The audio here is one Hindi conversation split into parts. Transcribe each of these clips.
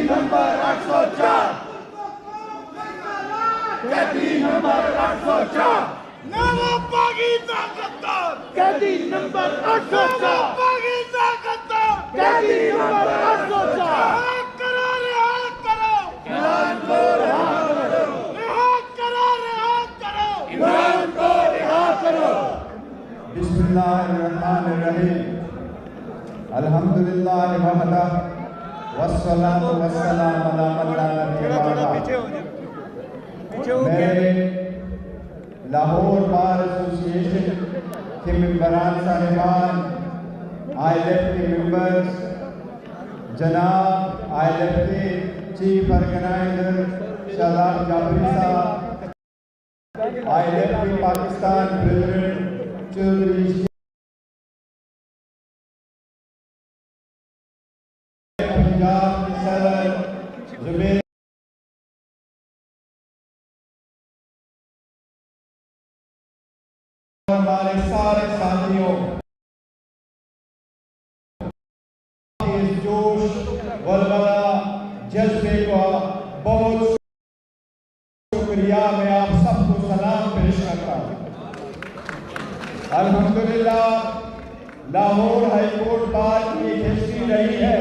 नंबर 804 कैदी नंबर 804 नवाबागी ताकतदार कैदी नंबर 804 नवाबागी ताकतदार कैदी नंबर 804 रिहा करो इमरान को रिहा करो रिहा करो इमरान को रिहा करो। बिस्मिल्लाहिर्रहमानिर्रहीम अल्हम्दुलिल्लाह वहदा वस्सलातु वस्सलामु अला मन ला नबिय्य बअदा। मेरे लाहौर बार एसोसिएशन के मेंबरान साहिबान, ILF के मेंबर्स, जनाब ILF के चीफ ऑर्गेनाइजर शादाब जाफरी साहब, ILF के पाकिस्तान प्रेसिडेंट चौधरी पंजाब सदर जुबैर हमारे सारे साथियों इस जोश वलवला जज्बे का बहुत शुक्रिया। मैं आप सबको सलाम पेश करता हूँ। अल्हम्दुलिल्लाह लाहौर हाई कोर्ट बार की एक हिस्ट्री रही है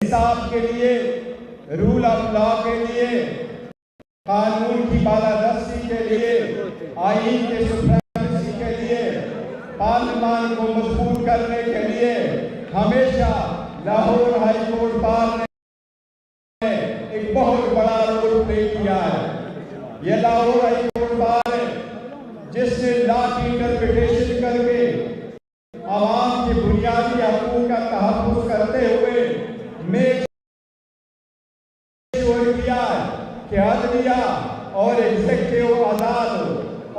इंसाफ के लिए, रूल ऑफ लॉ के लिए, कानून की बालादस्ती के लिए, आईन के सुप्रीमेसी के लिए, पार्लियामान को मजबूत करने के लिए हमेशा लाहौर हाई कोर्ट बार ने एक बहुत बड़ा रोल प्ले किया है। ये लाहौर हाई कोर्ट बार है जिसने लॉ की इंटरप्रिटेशन करके आवाम के बुनियादी हकूक का तहफ़्फ़ुज़ करते हुए मेक श्योर किया कि अदलिया और एग्जीक्यूटिव आज़ाद हो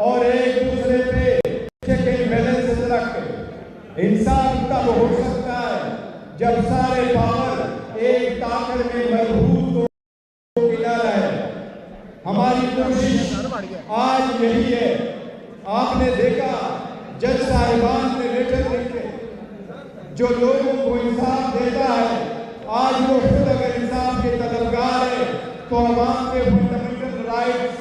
और एक दूसरे पे चेक एंड बैलेंस रखे। इंसाफ तब हो सकता है जब सारे पावर एक ताकत में मजबूत हो ना रहे। हमारी कोशिश आज यही है। आपने देखा जज साहिबान ने लेटर लिखे जो लोगों को इंसाफ देता है। आज वो खुद अगर इंसाफ के तलबगार है तो अवाम के फंडामेंटल राइट्स